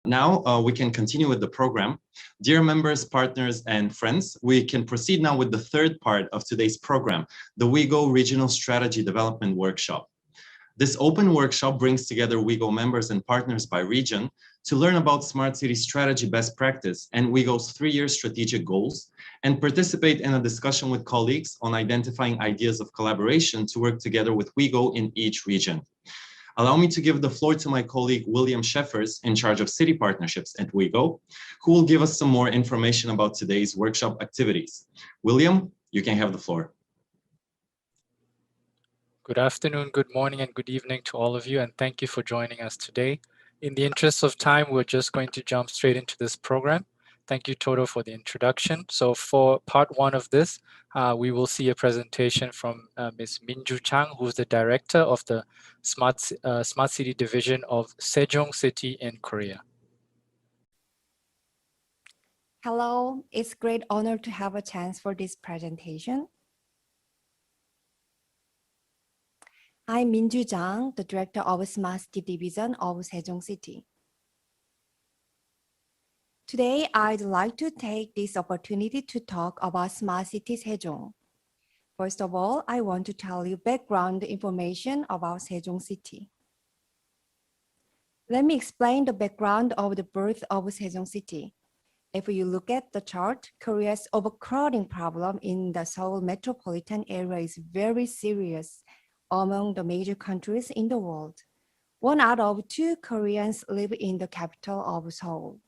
Now we can continue with the program. Dear members, partners, and friends, we can proceed now with the third part of today's program, the WeGO Regional Strategy Development Workshop. This open workshop brings together WeGO members and partners by region to learn about smart city strategy best practice and WeGo's 3-year strategic goals, and participate in a discussion with colleagues on identifying ideas of collaboration to work together with WeGo in each region. Allow me to give the floor to my colleague, William Sheffers, in charge of city partnerships at WeGo, who will give us some more information about today's workshop activities. William, you can have the floor. Good afternoon, good morning, and good evening to all of you, and thank you for joining us today. In the interest of time, we're just going to jump straight into this program. Thank you, Toto, for the introduction. So for part one of this, we will see a presentation from Ms. MinJu Chang, who's the director of the Smart City Division of Sejong City in Korea. Hello, it's a great honor to have a chance for this presentation. I'm MinJu Chang, the director of Smart City Division of Sejong City. Today, I'd like to take this opportunity to talk about Smart City Sejong. First of all, I want to tell you background information about Sejong City. Let me explain the background of the birth of Sejong City. If you look at the chart, Korea's overcrowding problem in the Seoul metropolitan area is very serious among the major countries in the world. 1 out of 2 Koreans live in the capital of Seoul.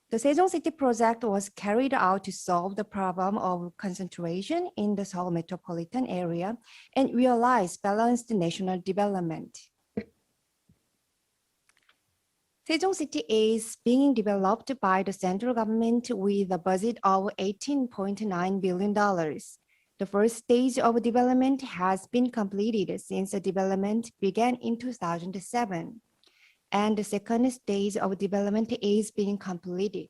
The Sejong City project was carried out to solve the problem of concentration in the Seoul metropolitan area and realize balanced national development. Sejong City is being developed by the central government with a budget of $18.9 billion. The first stage of development has been completed since the development began in 2007. And the second stage of development is being completed.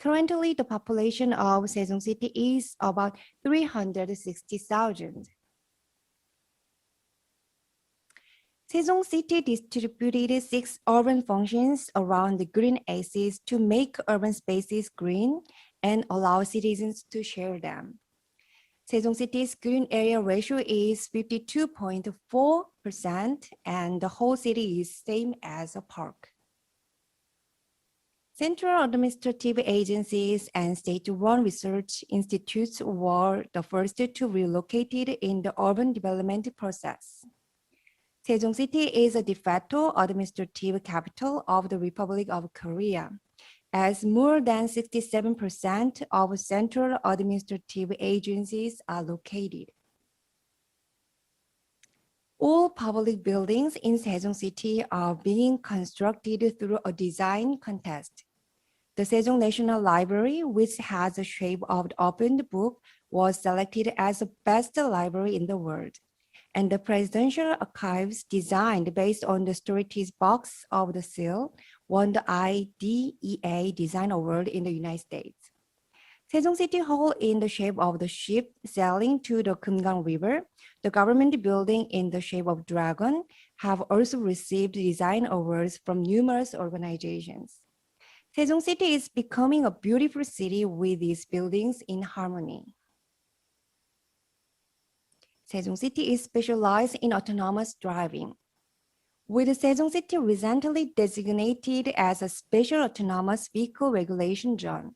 Currently, the population of Sejong City is about 360,000. Sejong City distributed 6 urban functions around the green axis to make urban spaces green and allow citizens to share them. Sejong City's green area ratio is 52.4%, and the whole city is same as a park. Central administrative agencies and state-run research institutes were the first to relocate in the urban development process. Sejong City is a de facto administrative capital of the Republic of Korea, as more than 67% of central administrative agencies are located. All public buildings in Sejong City are being constructed through a design contest. The Sejong National Library, which has the shape of the opened book, was selected as the best library in the world. And the Presidential Archives, designed based on the Storytease box of the seal, won the IDEA Design Award in the United States. Sejong City Hall, in the shape of the ship sailing to the Kumgang River, the government building in the shape of dragon, have also received design awards from numerous organizations. Sejong City is becoming a beautiful city with these buildings in harmony. Sejong City is specialized in autonomous driving. With Sejong City recently designated as a special autonomous vehicle regulation zone,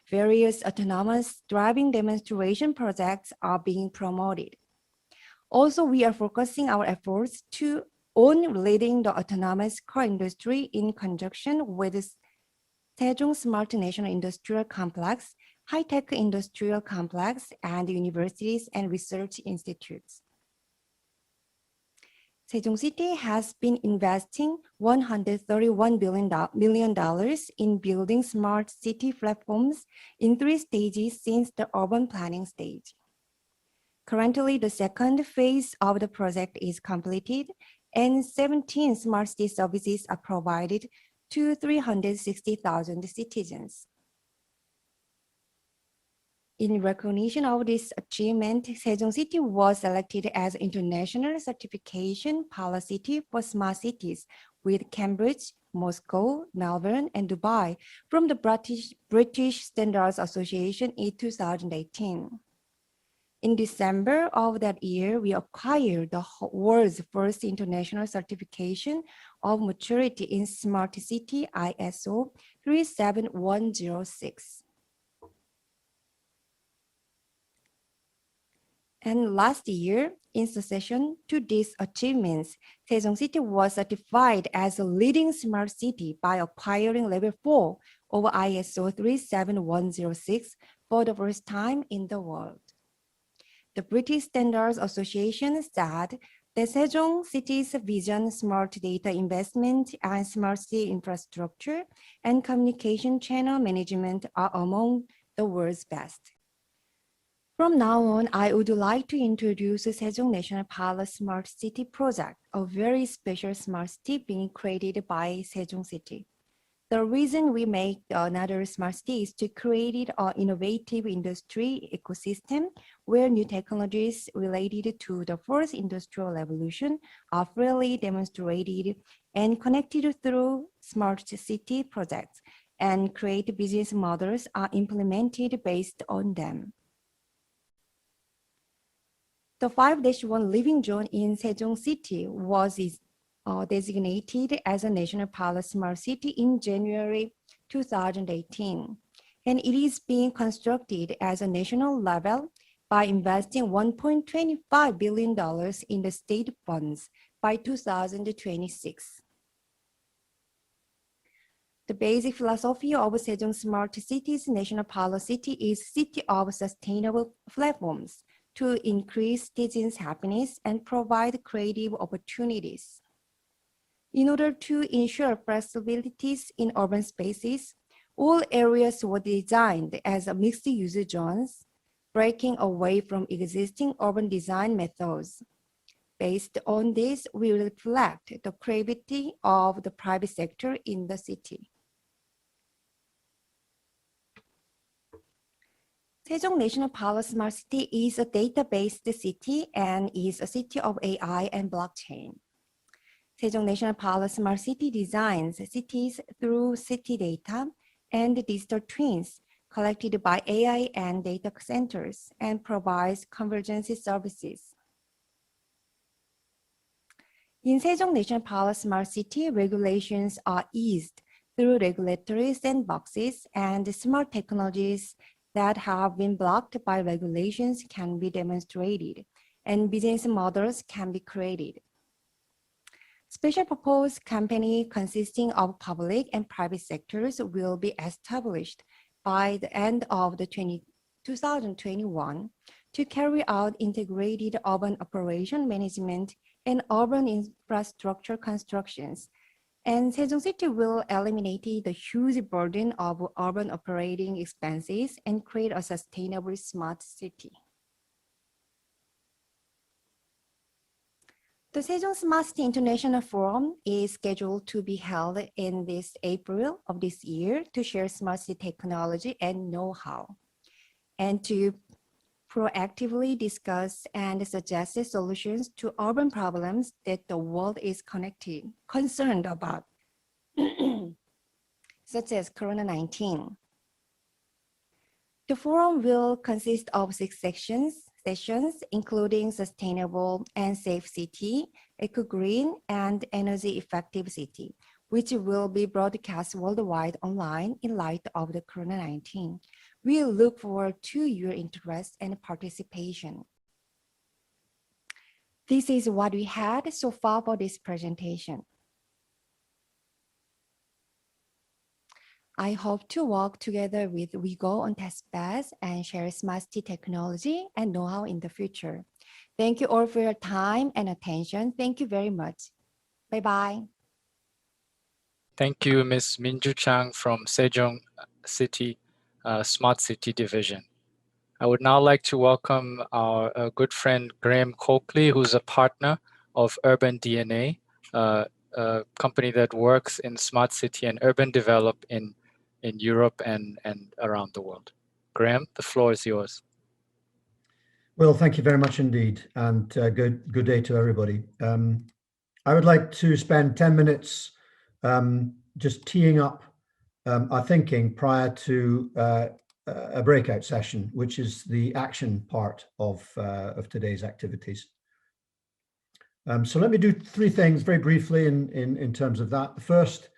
various autonomous driving demonstration projects are being promoted. Also, we are focusing our efforts on leading the autonomous car industry in conjunction with Sejong Smart National Industrial Complex, high-tech industrial complex, and universities and research institutes. Sejong City has been investing $131 million in building smart city platforms in 3 stages since the urban planning stage. Currently, the second phase of the project is completed, and 17 smart city services are provided to 360,000 citizens. In recognition of this achievement, Sejong City was selected as International Certification Palace City for Smart Cities with Cambridge, Moscow, Melbourne, and Dubai from the British Standards Association in 2018. In December of that year, we acquired the world's first international certification of maturity in Smart City ISO 37106. And last year, in succession to these achievements, Sejong City was certified as a leading smart city by acquiring level 4 of ISO 37106 for the first time in the world. The British Standards Association said that Sejong City's vision, smart data investment, and smart city infrastructure and communication channel management are among the world's best. From now on, I would like to introduce Sejong National Palace Smart City Project, a very special smart city being created by Sejong City. The reason we make another smart city is to create an innovative industry ecosystem where new technologies related to the fourth industrial revolution are freely demonstrated and connected through smart city projects, and creative business models are implemented based on them. The 5-1 living zone in Sejong City was designated as a National Palace Smart City in January 2018, and it is being constructed as a national level by investing $1.25 billion in the state funds by 2026. The basic philosophy of Sejong Smart City's National Palace City is City of Sustainable Platforms to increase citizens' happiness and provide creative opportunities. In order to ensure flexibilities in urban spaces, all areas were designed as mixed-use zones, breaking away from existing urban design methods. Based on this, we reflect the creativity of the private sector in the city. Sejong National Palace Smart City is a data-based city and is a city of AI and blockchain. Sejong National Palace Smart City designs cities through city data and digital twins collected by AI and data centers and provides convergence services. In Sejong National Palace Smart City, regulations are eased through regulatory sandboxes, and smart technologies that have been blocked by regulations can be demonstrated, and business models can be created. Special purpose company consisting of public and private sectors will be established by the end of 2021 to carry out integrated urban operation management and urban infrastructure constructions. And Sejong City will eliminate the huge burden of urban operating expenses and create a sustainable smart city. The Sejong Smart City International Forum is scheduled to be held in this April of this year to share smart city technology and know-how, and to proactively discuss and suggest solutions to urban problems that the world is concerned about, such as Corona-19. The forum will consist of 6 sessions, including sustainable and safe city, eco-green, and energy-effective city, which will be broadcast worldwide online in light of the Corona-19. We look forward to your interest and participation. This is what we had so far for this presentation. I hope to work together with WeGO on test beds and share smart city technology and know-how in the future. Thank you all for your time and attention. Thank you very much. Bye-bye. Thank you, Ms. MinJu Chang from Sejong City Smart City Division. I would now like to welcome our good friend Graham Colclough, who's a partner of UrbanDNA, a company that works in smart city and urban development in Europe and around the world. Graham, the floor is yours. Well, thank you very much indeed, and good day to everybody. I would like to spend 10 minutes just teeing up our thinking prior to a breakout session, which is the action part of today's activities. So let me do three things very briefly in terms of that. The first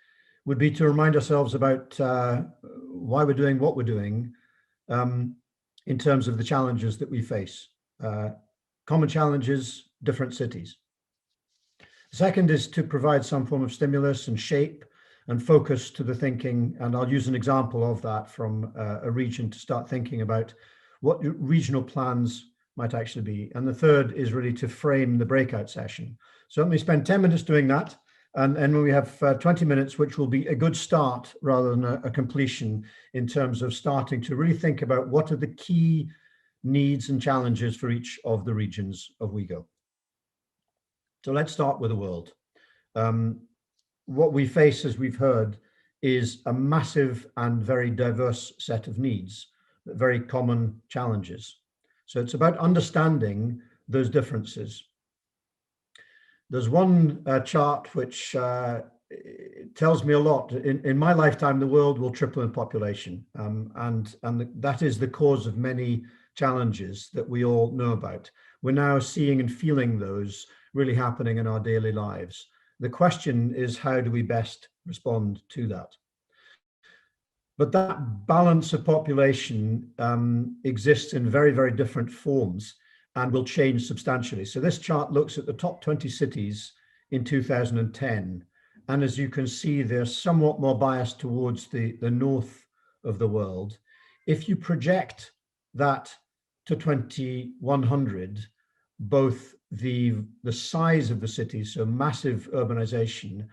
would be to remind ourselves about why we're doing what we're doing in terms of the challenges that we face. Common challenges, different cities. The second is to provide some form of stimulus and shape and focus to the thinking, and I'll use an example of that from a region to start thinking about what regional plans might actually be. And the third is really to frame the breakout session. So let me spend 10 minutes doing that, and then we have 20 minutes, which will be a good start rather than a completion in terms of starting to really think about what are the key needs and challenges for each of the regions of WeGO. So let's start with the world. What we face, as we've heard, is a massive and very diverse set of needs, but very common challenges. So it's about understanding those differences. There's one chart which tells me a lot. In my lifetime, the world will triple in population, and that is the cause of many challenges that we all know about. We're now seeing and feeling those really happening in our daily lives. The question is, how do we best respond to that? But that balance of population exists in very, very different forms and will change substantially. So this chart looks at the top 20 cities in 2010. And as you can see, they're somewhat more biased towards the north of the world. If you project that to 2100, both the size of the cities, so massive urbanization,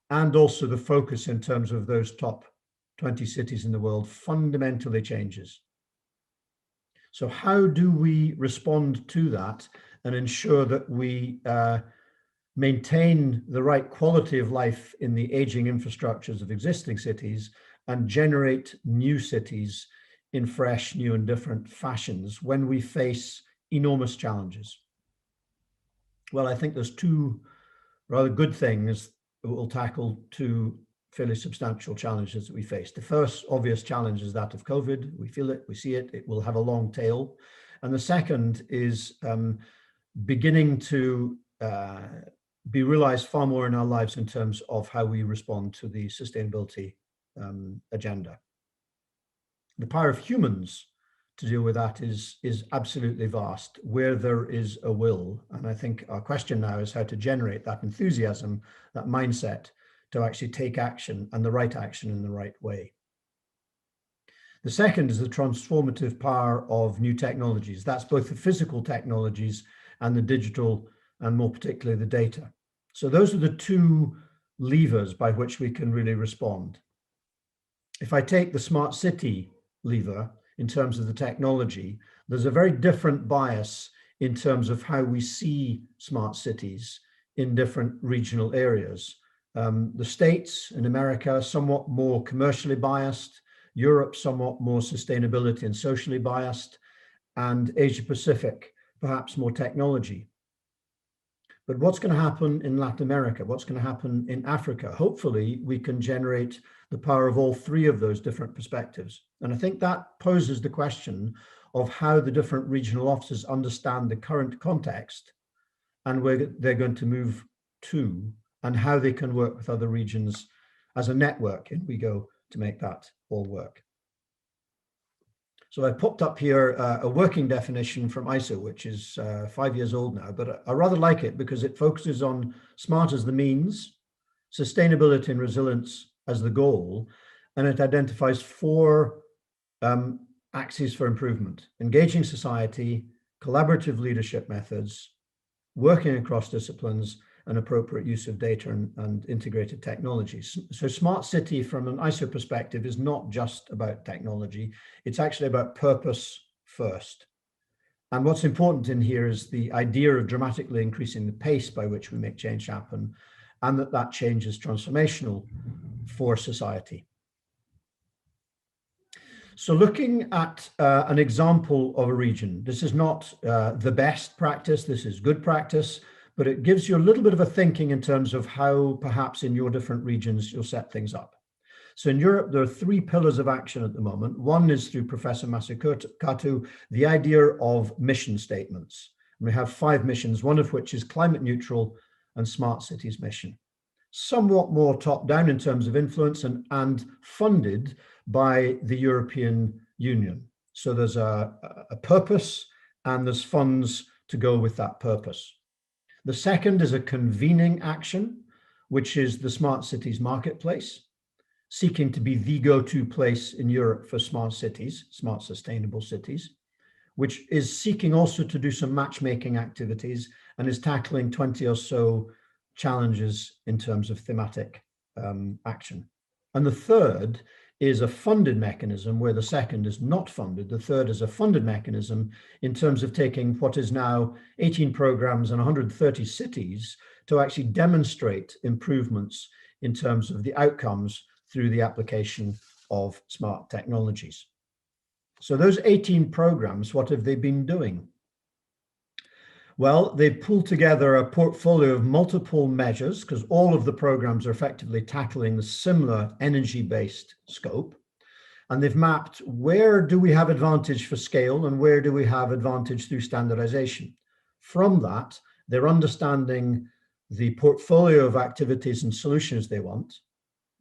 and also the focus in terms of those top 20 cities in the world fundamentally changes. So how do we respond to that and ensure that we maintain the right quality of life in the aging infrastructures of existing cities and generate new cities in fresh, new and different fashions when we face enormous challenges? Well, I think there's two rather good things that we'll tackle two fairly substantial challenges that we face. The first obvious challenge is that of COVID. We feel it, we see it, it will have a long tail. And the second is beginning to be realized far more in our lives in terms of how we respond to the sustainability agenda. The power of humans to deal with that is absolutely vast, where there is a will. And I think our question now is how to generate that enthusiasm, that mindset to actually take action, and the right action in the right way. The second is the transformative power of new technologies. That's both the physical technologies and the digital, and more particularly the data. So those are the two levers by which we can really respond. If I take the smart city lever in terms of the technology, there's a very different bias in terms of how we see smart cities in different regional areas. The States in America are somewhat more commercially biased, Europe somewhat more sustainability and socially biased, and Asia Pacific perhaps more technology. But what's going to happen in Latin America? What's going to happen in Africa? Hopefully we can generate the power of all three of those different perspectives. And I think that poses the question of how the different regional offices understand the current context and where they're going to move to, and how they can work with other regions as a network in WeGO to make that all work. So I popped up here a working definition from ISO, which is 5 years old now, but I rather like it because it focuses on smart as the means, sustainability and resilience as the goal, and it identifies four axes for improvement: engaging society, collaborative leadership methods, working across disciplines, and appropriate use of data and integrated technologies. So smart city from an ISO perspective is not just about technology, it's actually about purpose first. And what's important in here is the idea of dramatically increasing the pace by which we make change happen, and that change is transformational for society. So looking at an example of a region, this is not the best practice, this is good practice, but it gives you a little bit of a thinking in terms of how perhaps in your different regions you'll set things up. So in Europe, there are 3 pillars of action at the moment. One is through Professor Masukatu, the idea of mission statements. And we have 5 missions, one of which is climate neutral and smart cities mission. Somewhat more top down in terms of influence and funded by the European Union. So there's a purpose and there's funds to go with that purpose. The second is a convening action, which is the Smart Cities Marketplace, seeking to be the go-to place in Europe for smart cities, smart sustainable cities, which is seeking also to do some matchmaking activities and is tackling 20 or so challenges in terms of thematic action. And the third is a funded mechanism where the second is not funded. The third is a funded mechanism in terms of taking what is now 18 programs and 130 cities to actually demonstrate improvements in terms of the outcomes through the application of smart technologies. So those 18 programs, what have they been doing? Well, they've pulled together a portfolio of multiple measures because all of the programs are effectively tackling the similar energy-based scope. And they've mapped where do we have advantage for scale and where do we have advantage through standardization. From that, they're understanding the portfolio of activities and solutions they want.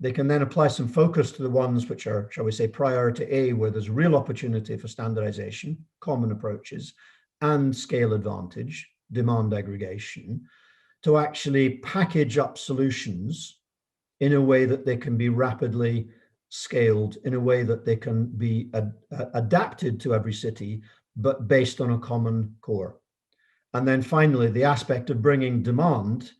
They can then apply some focus to the ones which are, shall we say, priority A, where there's real opportunity for standardization, common approaches, and scale advantage, demand aggregation, to actually package up solutions in a way that they can be rapidly scaled, in a way that they can be adapted to every city, but based on a common core. And then finally, the aspect of bringing demand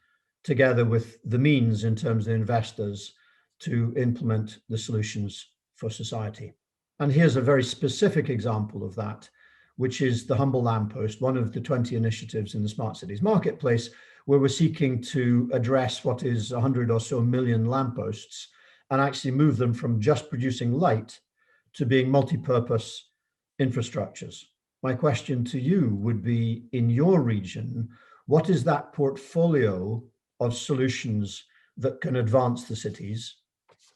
together with the means in terms of investors to implement the solutions for society. And here's a very specific example of that, which is the Humble Lamppost, one of the 20 initiatives in the Smart Cities Marketplace, where we're seeking to address what is 100 or so million lampposts and actually move them from just producing light to being multi-purpose infrastructures. My question to you would be, in your region, what is that portfolio of solutions that can advance the cities?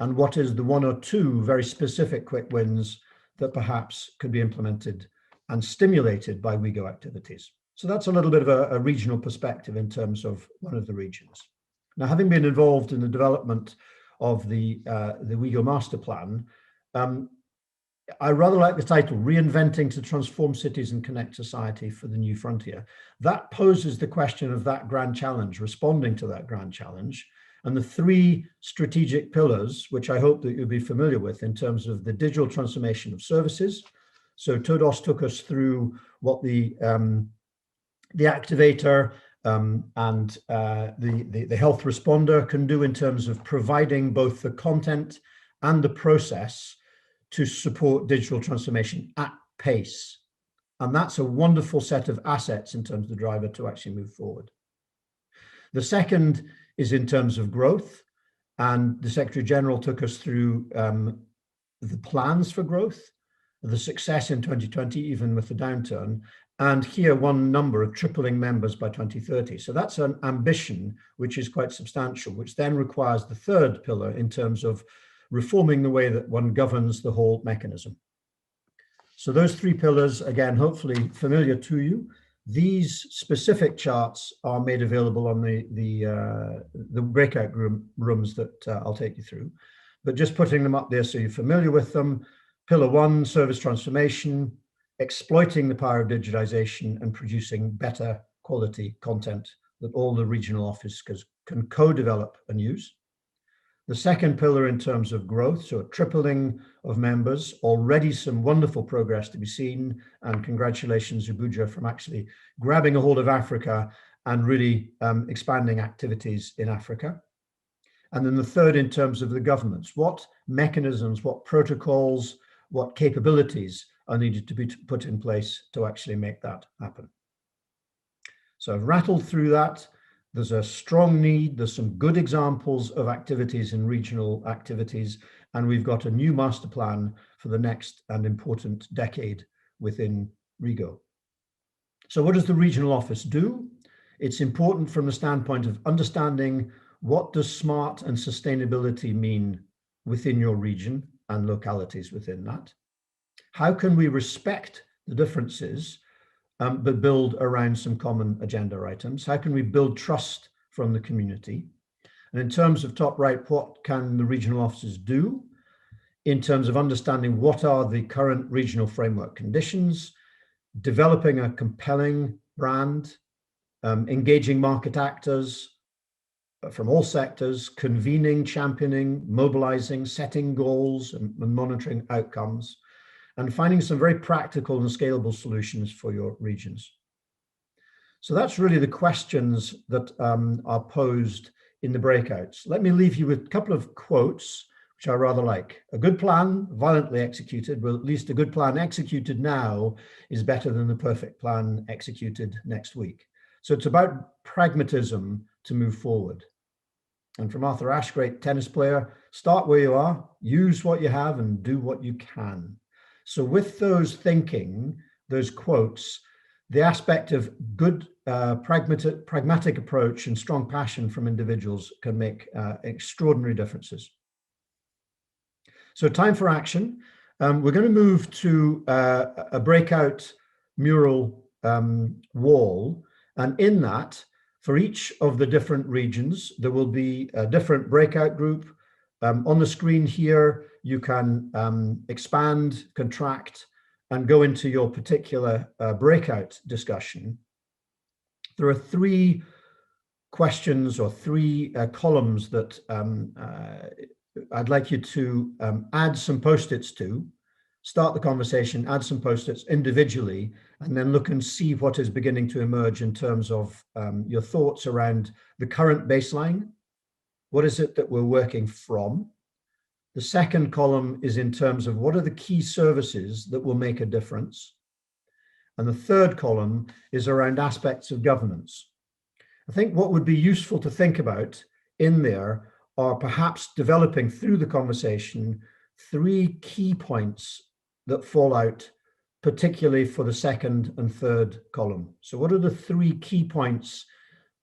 And what is the 1 or 2 very specific quick wins that perhaps could be implemented and stimulated by WeGO activities? So that's a little bit of a regional perspective in terms of one of the regions. Now, having been involved in the development of the WeGO master plan, I rather like the title, Reinventing to Transform Cities and Connect Society for the New Frontier. That poses the question of that grand challenge, responding to that grand challenge, and the 3 strategic pillars, which I hope that you'll be familiar with in terms of the digital transformation of services. So Todos took us through what the activator and the health responder can do in terms of providing both the content and the process to support digital transformation at pace. And that's a wonderful set of assets in terms of the driver to actually move forward. The second is in terms of growth, and the Secretary General took us through the plans for growth, the success in 2020, even with the downturn, and here one number of tripling members by 2030. So that's an ambition which is quite substantial, which then requires the third pillar in terms of reforming the way that one governs the whole mechanism. So those 3 pillars, again, hopefully familiar to you. These specific charts are made available on the breakout rooms that I'll take you through, but just putting them up there so you're familiar with them. Pillar 1, service transformation, exploiting the power of digitization and producing better quality content that all the regional offices can co-develop and use. The second pillar in terms of growth, so a tripling of members, already some wonderful progress to be seen, and congratulations, Abuja, from actually grabbing a hold of Africa and really expanding activities in Africa. And then the third in terms of the governments, what mechanisms, what protocols, what capabilities are needed to be put in place to actually make that happen. So I've rattled through that. There's a strong need, there's some good examples of activities in regional activities, and we've got a new master plan for the next and important decade within WeGO. So what does the regional office do? It's important from the standpoint of understanding what does smart and sustainability mean within your region and localities within that? How can we respect the differences, but build around some common agenda items? How can we build trust from the community? And in terms of top right, what can the regional offices do in terms of understanding what are the current regional framework conditions, developing a compelling brand, engaging market actors from all sectors, convening, championing, mobilizing, setting goals and monitoring outcomes, and finding some very practical and scalable solutions for your regions. So that's really the questions that are posed in the breakouts. Let me leave you with a couple of quotes, which I rather like. A good plan, violently executed, well, at least a good plan executed now is better than the perfect plan executed next week. So it's about pragmatism to move forward. And from Arthur Ashe, great tennis player, start where you are, use what you have and do what you can. So with those thinking, those quotes, the aspect of good pragmatic approach and strong passion from individuals can make extraordinary differences. So time for action. We're going to move to a breakout mural wall. And in that, for each of the different regions, there will be a different breakout group. On the screen here, you can expand, contract, and go into your particular breakout discussion. There are three questions or three columns that I'd like you to add some post-its to, start the conversation, add some post-its individually, and then look and see what is beginning to emerge in terms of your thoughts around the current baseline. What is it that we're working from? The second column is in terms of what are the key services that will make a difference. And the third column is around aspects of governance. I think what would be useful to think about in there are perhaps developing through the conversation three key points that fall out, particularly for the second and third column. So what are the three key points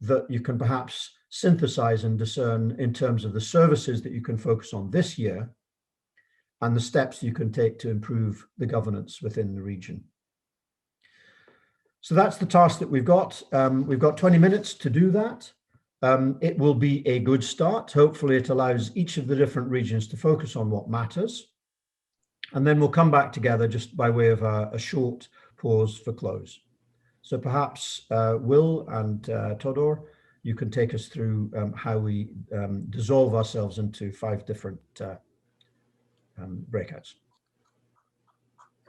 that you can perhaps synthesize and discern in terms of the services that you can focus on this year and the steps you can take to improve the governance within the region? So that's the task that we've got. We've got 20 minutes to do that. It will be a good start. Hopefully it allows each of the different regions to focus on what matters. And then we'll come back together just by way of a short pause for close. So perhaps Will and Todor, you can take us through how we dissolve ourselves into 5 different breakouts.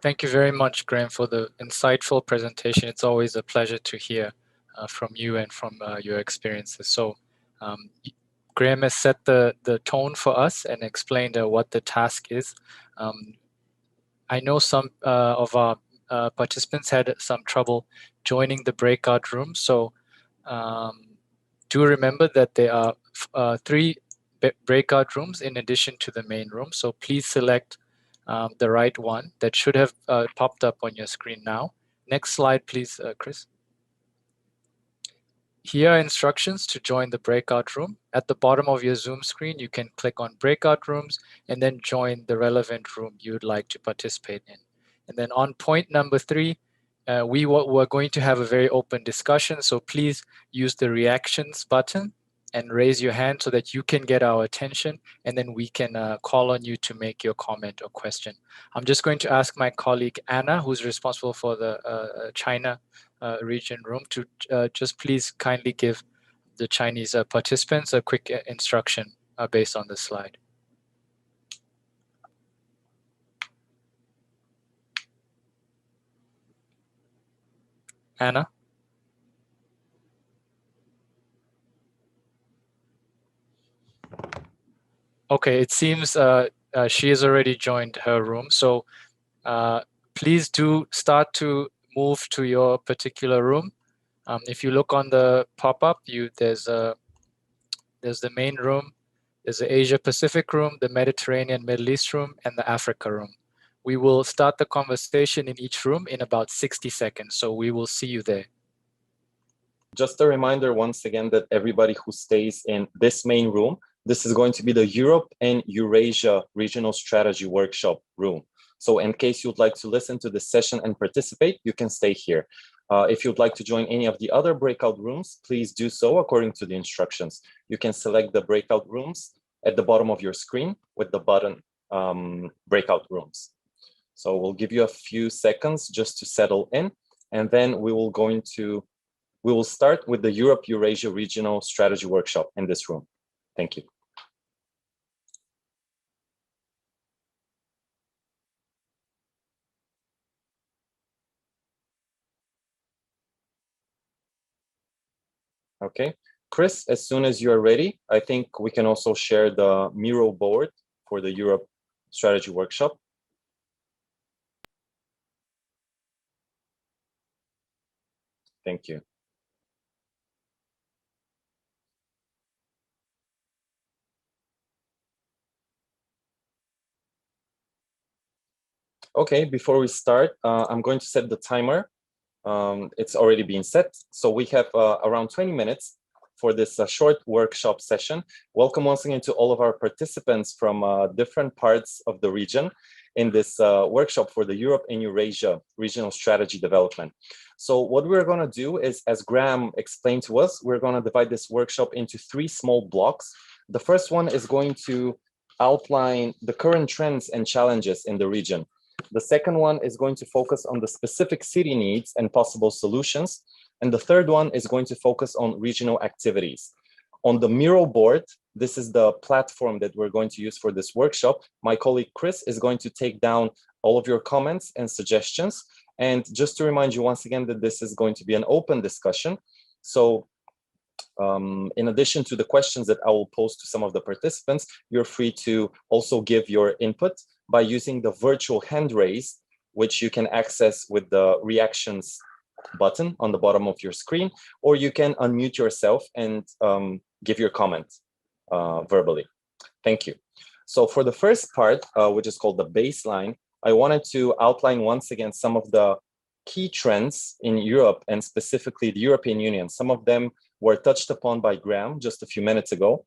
Thank you very much, Graham, for the insightful presentation. It's always a pleasure to hear from you and from your experiences. So Graham has set the tone for us and explained what the task is. I know some of our participants had some trouble joining the breakout room. So do remember that there are 3 breakout rooms in addition to the main room. So please select the right one that should have popped up on your screen now. Next slide, please, Chris. Here are instructions to join the breakout room. At the bottom of your Zoom screen, you can click on breakout rooms and then join the relevant room you would like to participate in. And then on point number 3, we're going to have a very open discussion. So please use the reactions button and raise your hand so that you can get our attention, and then we can call on you to make your comment or question. I'm just going to ask my colleague Anna, who's responsible for the China region room, to just please kindly give the Chinese participants a quick instruction based on the slide. Anna? Okay, it seems she has already joined her room. So please do start to move to your particular room. If you look on the pop-up, there's the main room, there's the Asia Pacific room, the Mediterranean Middle East room, and the Africa room. We will start the conversation in each room in about 60 seconds. So we will see you there. Just a reminder once again that everybody who stays in this main room This is going to be the Europe and Eurasia Regional Strategy Workshop room. So in case you'd like to listen to this session and participate, you can stay here. If you'd like to join any of the other breakout rooms, please do so according to the instructions. You can select the breakout rooms at the bottom of your screen with the button breakout rooms. So we'll give you a few seconds just to settle in, and then we will start with the Europe Eurasia Regional Strategy Workshop in this room. Thank you. Okay, Chris, as soon as you're ready, I think we can also share the Mural board for the Europe Strategy Workshop. Thank you. Okay, before we start, I'm going to set the timer. It's already been set. So we have around 20 minutes for this short workshop session. Welcome once again to all of our participants from different parts of the region in this workshop for the Europe and Eurasia Regional Strategy Development. So what we're going to do is, as Graham explained to us, we're going to divide this workshop into 3 small blocks. The first one is going to outline the current trends and challenges in the region. The second one is going to focus on the specific city needs and possible solutions. And the third one is going to focus on regional activities. On the Mural board, this is the platform that we're going to use for this workshop. My colleague Chris is going to take down all of your comments and suggestions. And just to remind you once again that this is going to be an open discussion. So in addition to the questions that I will pose to some of the participants, you're free to also give your input by using the virtual hand raise, which you can access with the reactions button on the bottom of your screen, or you can unmute yourself and give your comment verbally. Thank you. So for the first part, which is called the baseline, I wanted to outline once again some of the key trends in Europe and specifically the European Union. Some of them were touched upon by Graham just a few minutes ago.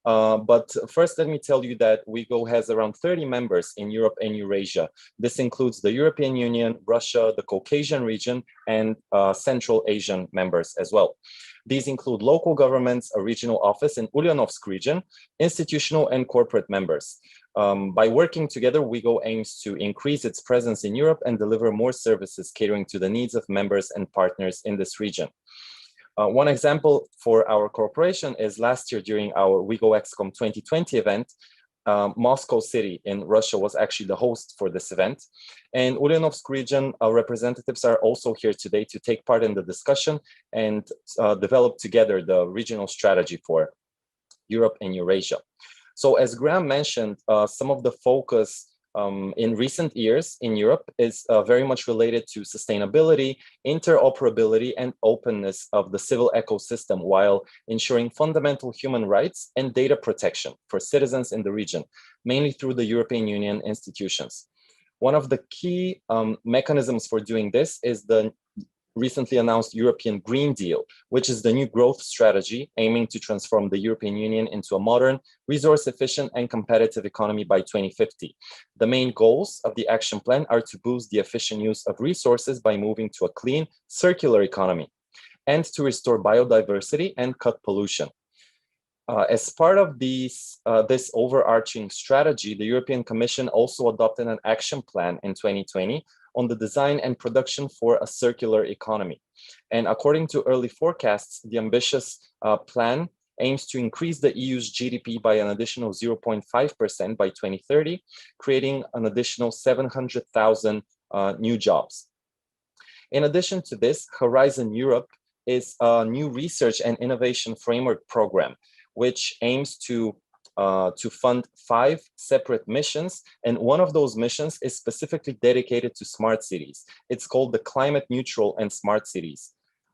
But first, let me tell you that WeGO has around 30 members in Europe and Eurasia. This includes the European Union, Russia, the Caucasian region, and Central Asian members as well. These include local governments, a regional office in Ulyanovsk region, institutional and corporate members. By working together, WeGO aims to increase its presence in Europe and deliver more services catering to the needs of members and partners in this region. One example for our cooperation is last year during our WeGO XCOM 2020 event, Moscow City in Russia was actually the host for this event. And Ulyanovsk region representatives are also here today to take part in the discussion and develop together the regional strategy for Europe and Eurasia. So as Graham mentioned, some of the focus in recent years in Europe is very much related to sustainability, interoperability, and openness of the civil ecosystem while ensuring fundamental human rights and data protection for citizens in the region, mainly through the European Union institutions. One of the key mechanisms for doing this is the recently announced European Green Deal, which is the new growth strategy aiming to transform the European Union into a modern, resource-efficient, and competitive economy by 2050. The main goals of the action plan are to boost the efficient use of resources by moving to a clean, circular economy, and to restore biodiversity and cut pollution. As part of this overarching strategy, the European Commission also adopted an action plan in 2020 on the design and production for a circular economy. And according to early forecasts, the ambitious plan aims to increase the EU's GDP by an additional 0.5% by 2030, creating an additional 700,000 new jobs. In addition to this, Horizon Europe is a new research and innovation framework program, which aims to fund 5 separate missions. And one of those missions is specifically dedicated to smart cities. It's called the Climate Neutral and Smart Cities.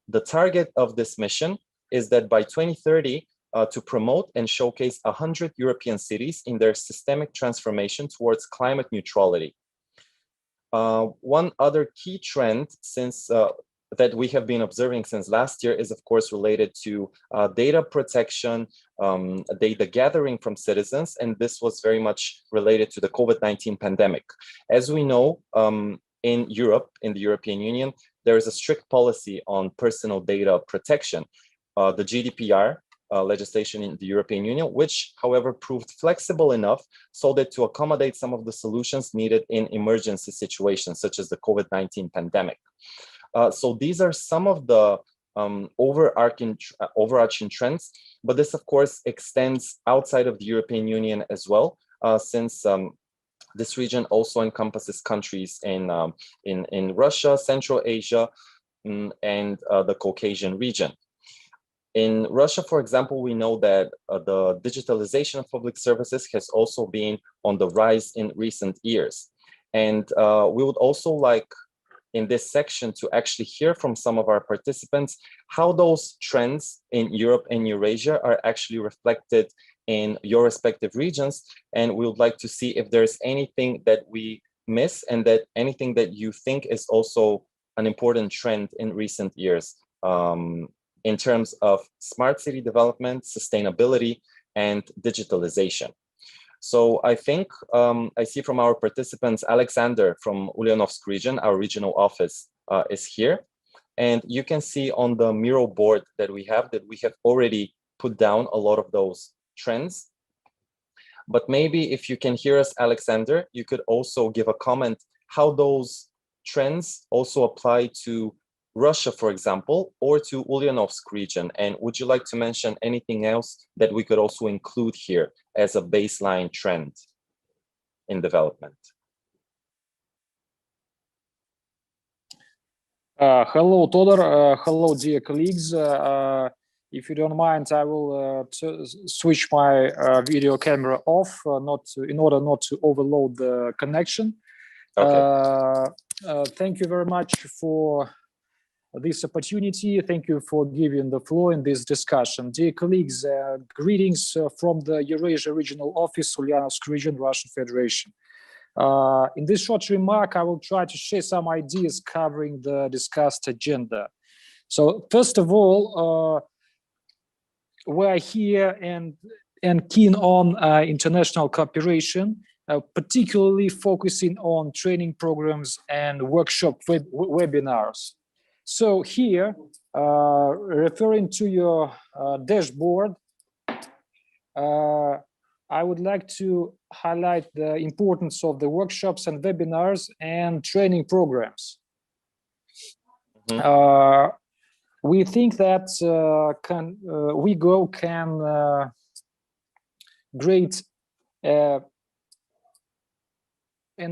The target of this mission is that by 2030, to promote and showcase 100 European cities in their systemic transformation towards climate neutrality. One other key trend since that we have been observing since last year is, of course, related to data protection, data gathering from citizens, and this was very much related to the COVID-19 pandemic. As we know, in Europe, in the European Union, there is a strict policy on personal data protection, the GDPR legislation in the European Union, which, however, proved flexible enough so that to accommodate some of the solutions needed in emergency situations, such as the COVID-19 pandemic. So these are some of the overarching trends, but this, of course, extends outside of the European Union as well, since this region also encompasses countries in Russia, Central Asia, and the Caucasian region. In Russia, for example, we know that the digitalization of public services has also been on the rise in recent years. And we would also like in this section to actually hear from some of our participants how those trends in Europe and Eurasia are actually reflected in your respective regions. And we would like to see if there's anything that we miss and that anything that you think is also an important trend in recent years in terms of smart city development, sustainability, and digitalization. So I think I see from our participants, Alexander from Ulyanovsk region, our regional office is here. And you can see on the Mural board that we have already put down a lot of those trends. But maybe if you can hear us, Alexander, you could also give a comment how those trends also apply to Russia, for example, or to Ulyanovsk region. And would you like to mention anything else that we could also include here as a baseline trend in development? Hello, Todor. Hello, dear colleagues. If you don't mind, I will switch my video camera off, in order not to overload the connection. Okay. Thank you very much for this opportunity. Thank you for giving the floor in this discussion. Dear colleagues, greetings from the Eurasia Regional Office, Ulyanovsk region, Russian Federation. In this short remark, I will try to share some ideas covering the discussed agenda. So first of all, we are here and keen on international cooperation, particularly focusing on training programs and workshop webinars. So here, referring to your dashboard, I would like to highlight the importance of the workshops and webinars and training programs. Mm-hmm. We think that WeGO can create an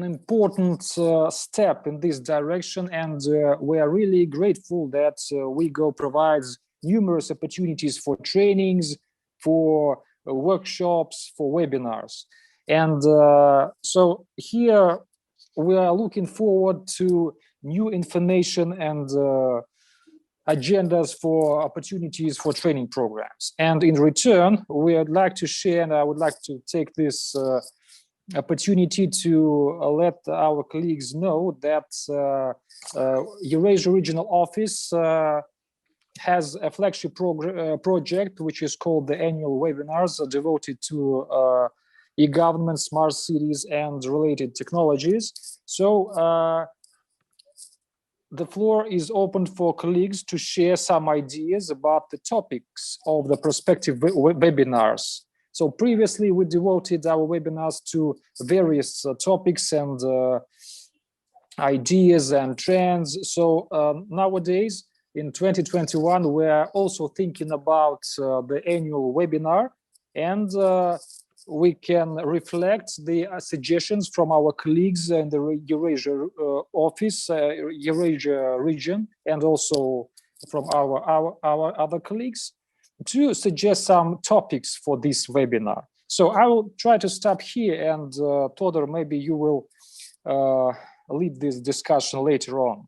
important step in this direction, and we are really grateful that WeGO provides numerous opportunities for trainings, for workshops, for webinars. And so here we are looking forward to new information and agendas for opportunities for training programs. And in return, we would like to share, and I would like to take this opportunity to let our colleagues know that Eurasia Regional Office has a flagship project which is called the annual webinars devoted to e-government, smart cities, and related technologies. So the floor is open for colleagues to share some ideas about the topics of the prospective webinars. So previously we devoted our webinars to various topics and ideas and trends. So nowadays in 2021, we are also thinking about the annual webinar, and we can reflect the suggestions from our colleagues in the Eurasia office, Eurasia region, and also from our other colleagues to suggest some topics for this webinar. So I will try to stop here, and Todor, maybe you will lead this discussion later on.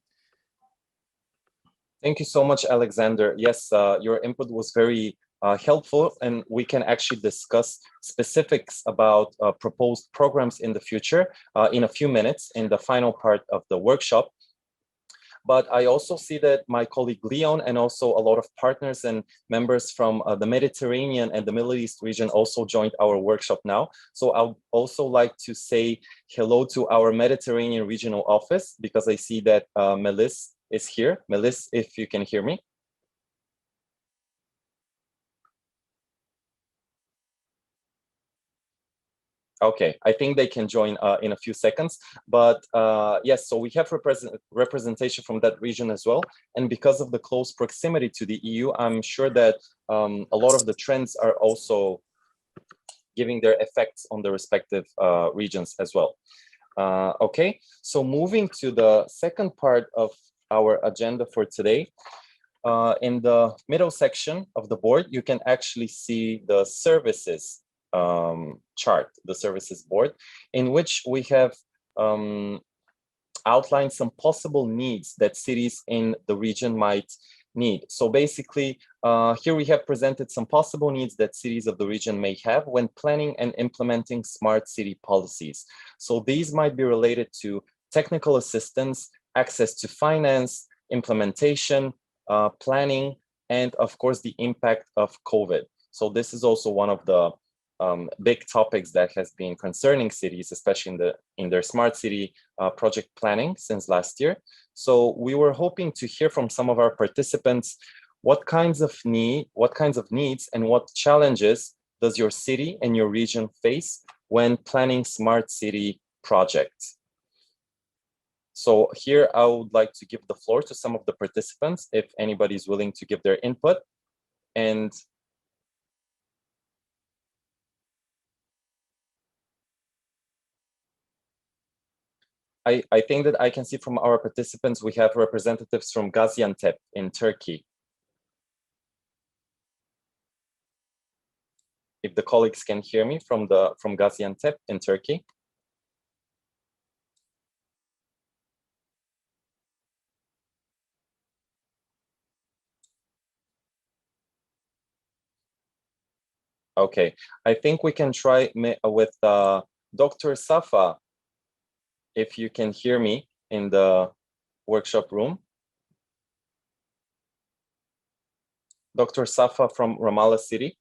Thank you so much, Alexander. Yes, your input was very helpful, and we can actually discuss specifics about proposed programs in the future in a few minutes in the final part of the workshop. but I also see that my colleague Leon and also a lot of partners and members from the Mediterranean and the Middle East region also joined our workshop now. So I would also like to say hello to our Mediterranean regional office, because I see that Melis is here. Melis, if you can hear me. Okay, I think they can join in a few seconds, but yes, so we have representation from that region as well. And because of the close proximity to the EU, I'm sure that a lot of the trends are also giving their effects on the respective regions as well. Okay, so moving to the second part of our agenda for today, in the middle section of the board, you can actually see the services chart, the services board, in which we have outlined some possible needs that cities in the region might need. So basically, here we have presented some possible needs that cities of the region may have when planning and implementing smart city policies. So these might be related to technical assistance, access to finance, implementation, planning, and of course, the impact of COVID. So this is also one of the big topics that has been concerning cities, especially in their smart city project planning since last year. So we were hoping to hear from some of our participants what kinds of needs and what challenges does your city and your region face when planning smart city projects. So here I would like to give the floor to some of the participants if anybody is willing to give their input. And I think that I can see from our participants, we have representatives from Gaziantep in Turkey. If the colleagues can hear me from Gaziantep in Turkey. Okay, I think we can try with Dr. Safa, if you can hear me in the workshop room. Dr. Safa from Ramallah City.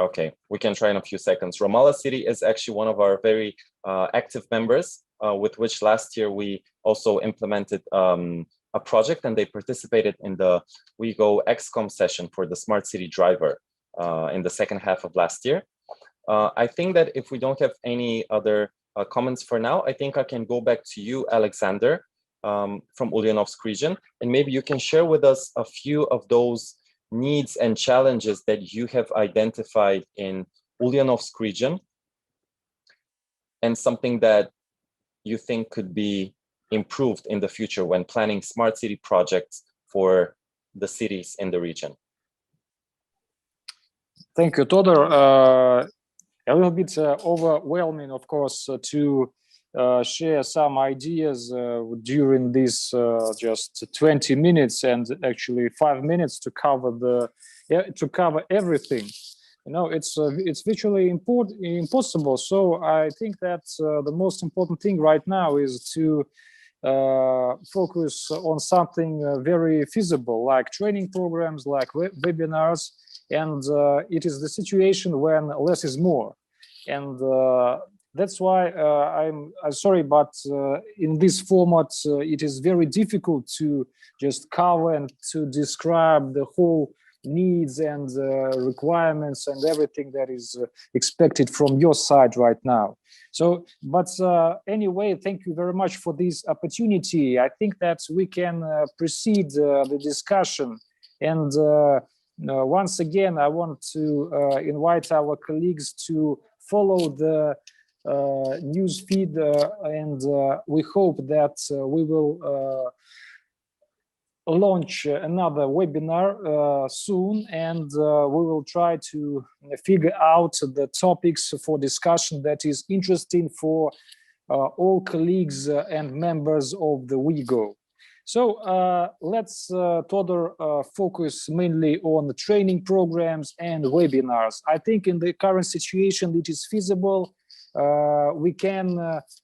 Okay, we can try in a few seconds. Ramallah City is actually one of our very active members, with which last year we also implemented a project, and they participated in the WeGO XCOM session for the Smart City Driver in the second half of last year. I think that if we don't have any other comments for now, I think I can go back to you, Alexander, from Ulyanovsk region, and maybe you can share with us a few of those needs and challenges that you have identified in Ulyanovsk region, and something that you think could be improved in the future when planning smart city projects for the cities in the region. Thank you, Todor. A little bit overwhelming, of course, to share some ideas during this just 20 minutes and actually 5 minutes to cover everything. You know, it's virtually impossible. So I think that the most important thing right now is to focus on something very feasible, like training programs, like webinars, and it is the situation when less is more. And that's why I'm sorry, but in this format, it is very difficult to just cover and to describe the whole needs and requirements and everything that is expected from your side right now. So, but anyway, thank you very much for this opportunity. I think that we can proceed the discussion. And once again, I want to invite our colleagues to follow the news feed, and we hope that we will launch another webinar soon, and we will try to figure out the topics for discussion that is interesting for all colleagues and members of the WeGO. So let's further focus mainly on the training programs and webinars. I think in the current situation, it is feasible. We can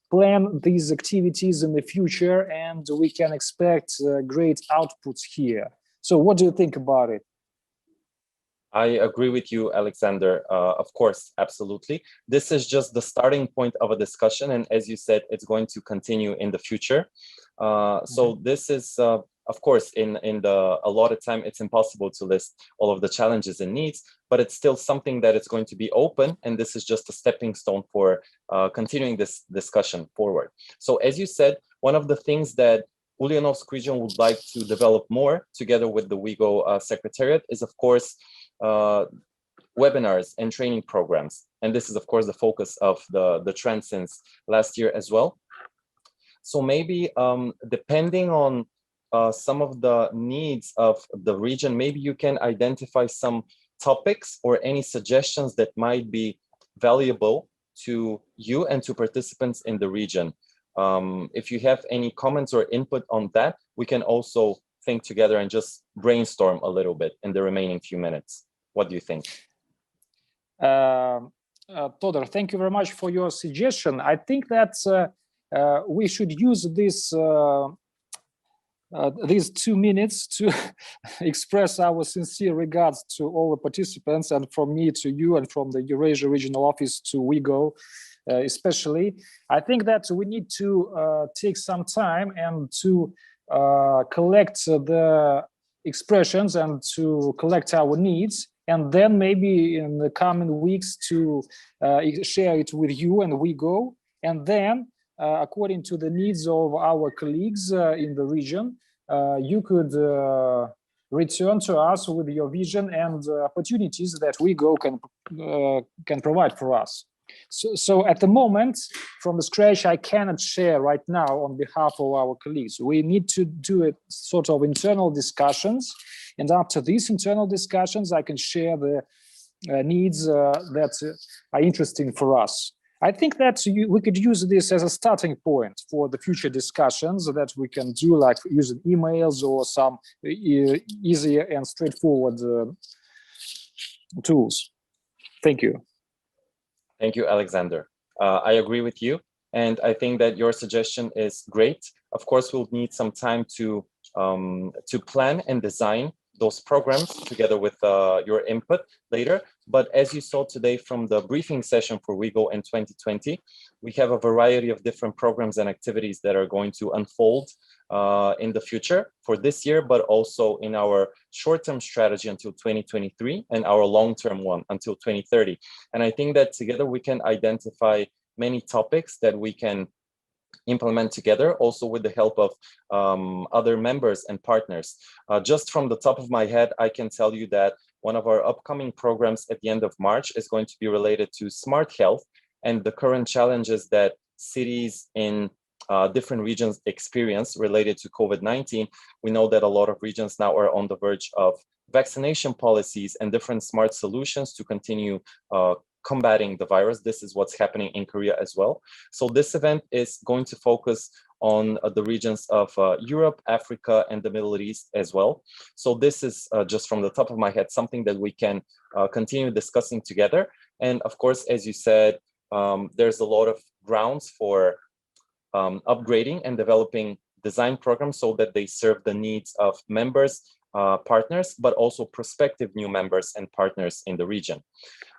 plan these activities in the future, and we can expect great outputs here. So what do you think about it? I agree with you, Alexander. Of course, absolutely. This is just the starting point of a discussion. And as you said, it's going to continue in the future. So this is, of course, in the allotted time, it's impossible to list all of the challenges and needs, but it's still something that is going to be open. And this is just a stepping stone for continuing this discussion forward. So as you said, one of the things that Ulyanovsk region would like to develop more together with the WeGO Secretariat is, of course, webinars and training programs. And this is, of course, the focus of the trend since last year as well. So maybe depending on some of the needs of the region, maybe you can identify some topics or any suggestions that might be valuable to you and to participants in the region. If you have any comments or input on that, we can also think together and just brainstorm a little bit in the remaining few minutes. What do you think? Todor, thank you very much for your suggestion. I think that we should use this these 2 minutes to express our sincere regards to all the participants, and from me to you, and from the Eurasia Regional Office to WeGO especially. I think that we need to take some time and to collect the expressions and to collect our needs, and then maybe in the coming weeks to share it with you and WeGO, and then according to the needs of our colleagues in the region, you could return to us with your vision and opportunities that WeGO can provide for us. So at the moment, from the scratch, I cannot share right now on behalf of our colleagues. We need to do a sort of internal discussions, and after these internal discussions, I can share the needs that are interesting for us. I think that we could use this as a starting point for the future discussions that we can do, like using emails or some easier and straightforward tools. Thank you. Thank you, Alexander. I agree with you. And I think that your suggestion is great. Of course, we'll need some time to plan and design those programs together with your input later. But as you saw today from the briefing session for WeGO in 2020, we have a variety of different programs and activities that are going to unfold in the future for this year, but also in our short-term strategy until 2023 and our long-term one until 2030. And I think that together we can identify many topics that we can implement together, also with the help of other members and partners. Just from the top of my head, I can tell you that one of our upcoming programs at the end of March is going to be related to smart health and the current challenges that cities in different regions experience related to COVID-19. We know that a lot of regions now are on the verge of vaccination policies and different smart solutions to continue combating the virus. This is what's happening in Korea as well. So this event is going to focus on the regions of Europe, Africa, and the Middle East as well. So this is just from the top of my head, something that we can continue discussing together. And of course, as you said, there's a lot of grounds for upgrading and developing design programs so that they serve the needs of members, partners, but also prospective new members and partners in the region.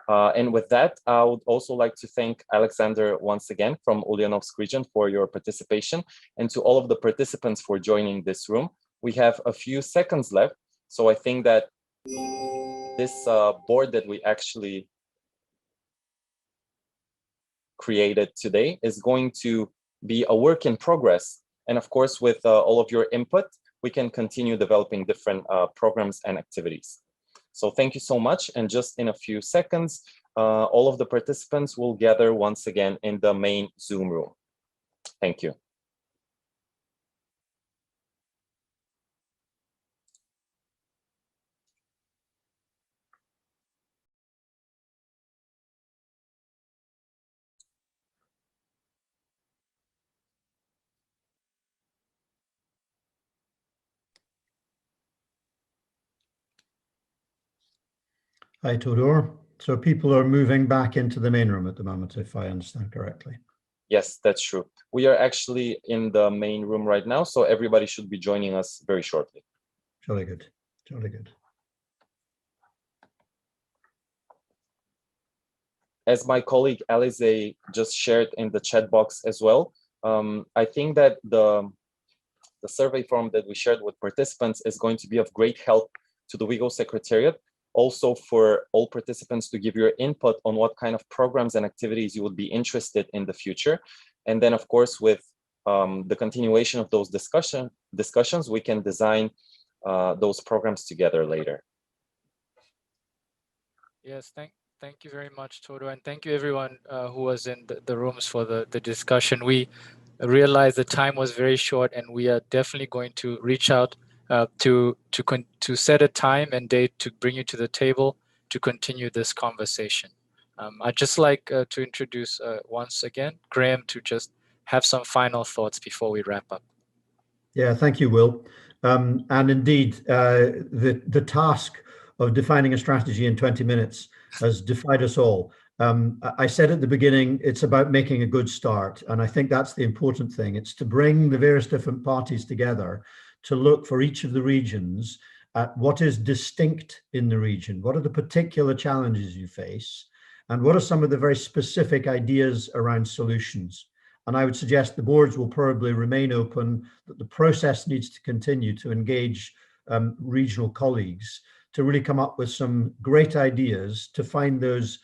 And with that, I would also like to thank Alexander once again from Ulyanovsk region for your participation, and to all of the participants for joining this room. We have a few seconds left, so I think that this board that we actually created today is going to be a work in progress. And of course, with all of your input, we can continue developing different programs and activities. So thank you so much. And just in a few seconds, all of the participants will gather once again in the main Zoom room. Thank you. Hi, Todor. So people are moving back into the main room at the moment, if I understand correctly. Yes, that's true. We are actually in the main room right now, so everybody should be joining us very shortly. Jolly good, jolly good. As my colleague Alize just shared in the chat box as well, I think that the survey form that we shared with participants is going to be of great help to the WeGO Secretariat, also for all participants to give your input on what kind of programs and activities you would be interested in the future. And then, of course, with the continuation of those discussions, we can design those programs together later. Yes, thank you very much, Toto, and thank you everyone who was in the rooms for the discussion. We realized the time was very short, and we are definitely going to reach out to set a time and date to bring you to the table to continue this conversation. I'd just like to introduce once again Graham to just have some final thoughts before we wrap up. Yeah, thank you, Will. And indeed, the task of defining a strategy in 20 minutes has defied us all. I said at the beginning, it's about making a good start. And I think that's the important thing. It's to bring the various different parties together to look for each of the regions at what is distinct in the region. What are the particular challenges you face? And what are some of the very specific ideas around solutions? And I would suggest the boards will probably remain open, that the process needs to continue to engage regional colleagues to really come up with some great ideas to find those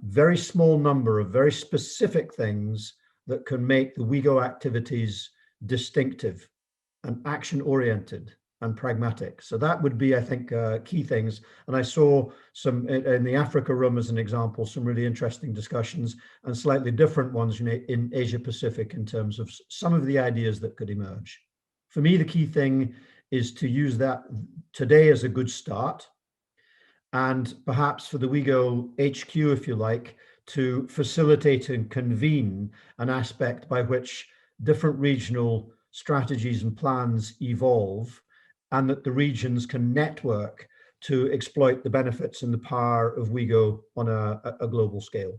very small number of very specific things that can make the WeGO activities distinctive and action-oriented and pragmatic. So that would be, I think, key things. And I saw some in the Africa room as an example, some really interesting discussions and slightly different ones in Asia Pacific in terms of some of the ideas that could emerge. For me, the key thing is to use that today as a good start, and perhaps for the WeGO HQ, if you like, to facilitate and convene an aspect by which different regional strategies and plans evolve, and that the regions can network to exploit the benefits and the power of WeGO on a global scale.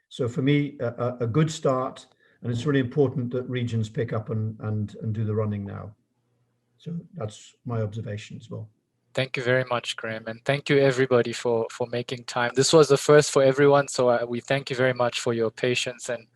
So for me, a good start, and it's really important that regions pick up and do the running now. So that's my observation as well. Thank you very much, Graham, and thank you everybody for making time. This was the first for everyone, so we thank you very much for your patience and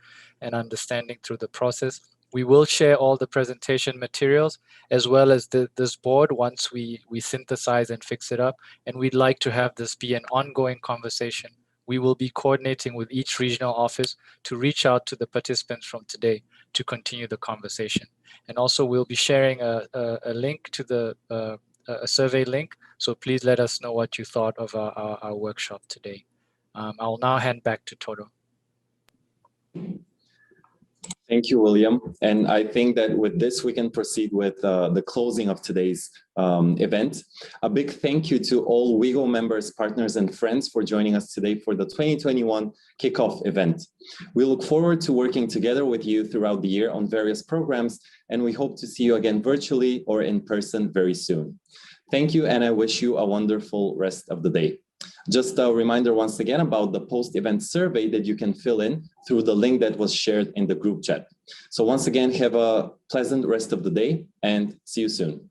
understanding through the process. We will share all the presentation materials as well as this board once we synthesize and fix it up, and we'd like to have this be an ongoing conversation. We will be coordinating with each regional office to reach out to the participants from today to continue the conversation. And also we'll be sharing a link to the a survey link, so please let us know what you thought of our workshop today. I'll now hand back to Toto. Thank you, William. And I think that with this, we can proceed with the closing of today's event. A big thank you to all WeGO members, partners, and friends for joining us today for the 2021 Kickoff event. We look forward to working together with you throughout the year on various programs, and we hope to see you again virtually or in person very soon. Thank you, and I wish you a wonderful rest of the day. Just a reminder once again about the post-event survey that you can fill in through the link that was shared in the group chat. So once again, have a pleasant rest of the day and see you soon.